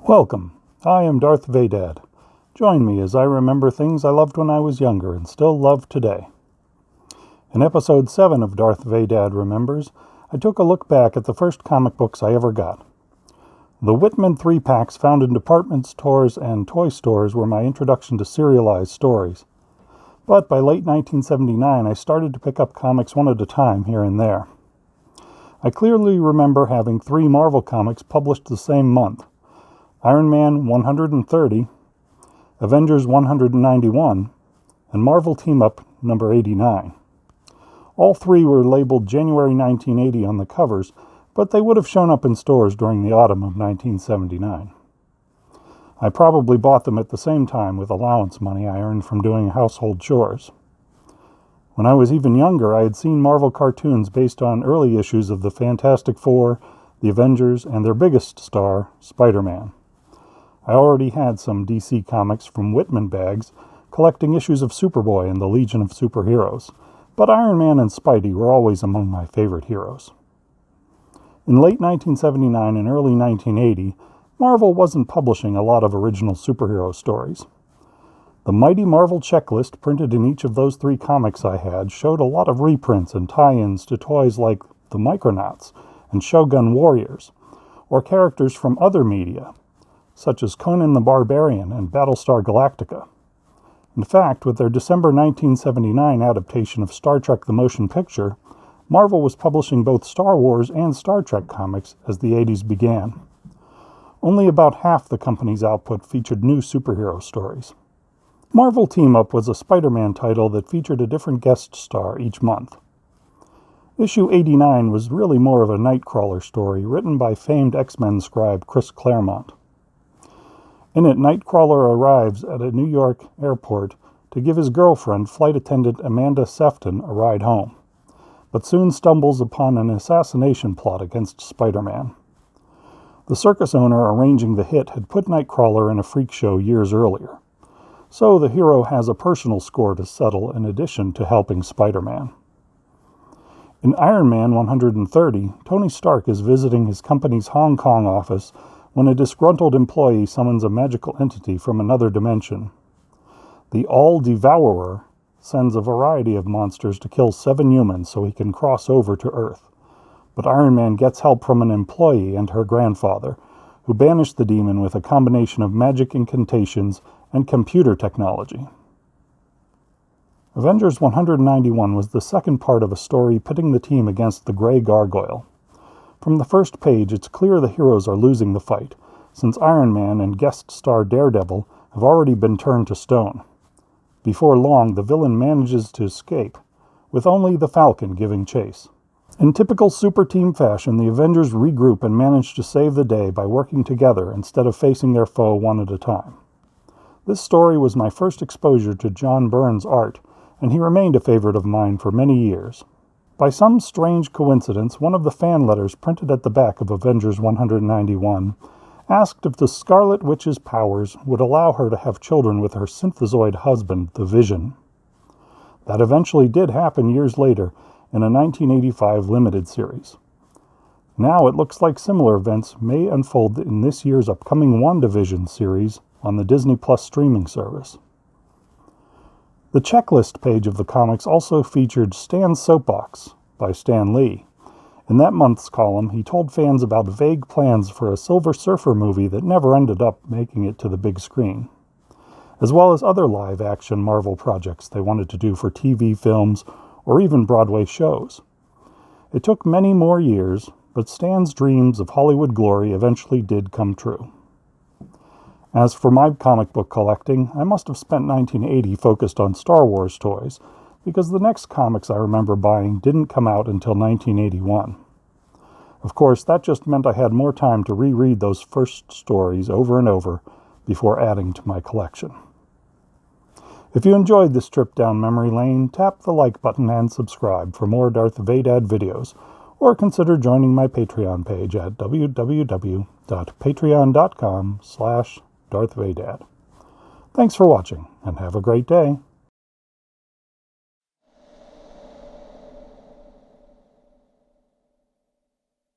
Welcome. I am Darth Vadad. Join me as I remember things I loved when I was younger and still love today. In episode 7 of Darth Vadad Remembers, I took a look back at the first comic books I ever got. The Whitman 3-packs found in department stores and toy stores were my introduction to serialized stories. But by late 1979, I started to pick up comics one at a time here and there. I clearly remember having 3 Marvel comics published the same month: Iron Man 130, Avengers 191, and Marvel Team-Up number 89. All 3 were labeled January 1980 on the covers, but they would have shown up in stores during the autumn of 1979. I probably bought them at the same time with allowance money I earned from doing household chores. When I was even younger, I had seen Marvel cartoons based on early issues of the Fantastic Four, the Avengers, and their biggest star, Spider-Man. I already had some DC comics from Whitman bags, collecting issues of Superboy and the Legion of Superheroes, but Iron Man and Spidey were always among my favorite heroes. In late 1979 and early 1980, Marvel wasn't publishing a lot of original superhero stories. The Mighty Marvel checklist printed in each of those 3 comics I had showed a lot of reprints and tie-ins to toys like the Micronauts and Shogun Warriors, or characters from other media, such as Conan the Barbarian and Battlestar Galactica. In fact, with their December 1979 adaptation of Star Trek the Motion Picture, Marvel was publishing both Star Wars and Star Trek comics as the 80s began. Only about half the company's output featured new superhero stories. Marvel Team-Up was a Spider-Man title that featured a different guest star each month. Issue 89 was really more of a Nightcrawler story written by famed X-Men scribe Chris Claremont. In it, Nightcrawler arrives at a New York airport to give his girlfriend, flight attendant Amanda Sefton, a ride home, but soon stumbles upon an assassination plot against Spider-Man. The circus owner arranging the hit had put Nightcrawler in a freak show years earlier, so the hero has a personal score to settle in addition to helping Spider-Man. In Iron Man 130, Tony Stark is visiting his company's Hong Kong office when a disgruntled employee summons a magical entity from another dimension. The All-Devourer sends a variety of monsters to kill 7 humans so he can cross over to Earth. But Iron Man gets help from an employee and her grandfather, who banish the demon with a combination of magic incantations and computer technology. Avengers 191 was the second part of a story pitting the team against the Grey Gargoyle. From the first page, it's clear the heroes are losing the fight, since Iron Man and guest star Daredevil have already been turned to stone. Before long, the villain manages to escape, with only the Falcon giving chase. In typical super team fashion, the Avengers regroup and manage to save the day by working together instead of facing their foe one at a time. This story was my first exposure to John Byrne's art, and he remained a favorite of mine for many years. By some strange coincidence, one of the fan letters printed at the back of Avengers 191 asked if the Scarlet Witch's powers would allow her to have children with her synthezoid husband, the Vision. That eventually did happen years later in a 1985 limited series. Now it looks like similar events may unfold in this year's upcoming WandaVision series on the Disney Plus streaming service. The checklist page of the comics also featured Stan's Soapbox by Stan Lee. In that month's column, he told fans about vague plans for a Silver Surfer movie that never ended up making it to the big screen, as well as other live-action Marvel projects they wanted to do for TV, films, or even Broadway shows. It took many more years, but Stan's dreams of Hollywood glory eventually did come true. As for my comic book collecting, I must have spent 1980 focused on Star Wars toys, because the next comics I remember buying didn't come out until 1981. Of course, that just meant I had more time to reread those first stories over and over before adding to my collection. If you enjoyed this trip down memory lane, tap the like button and subscribe for more Darth Vadad videos, or consider joining my Patreon page at www.patreon.com/Darth Vadad. Thanks for watching, and have a great day.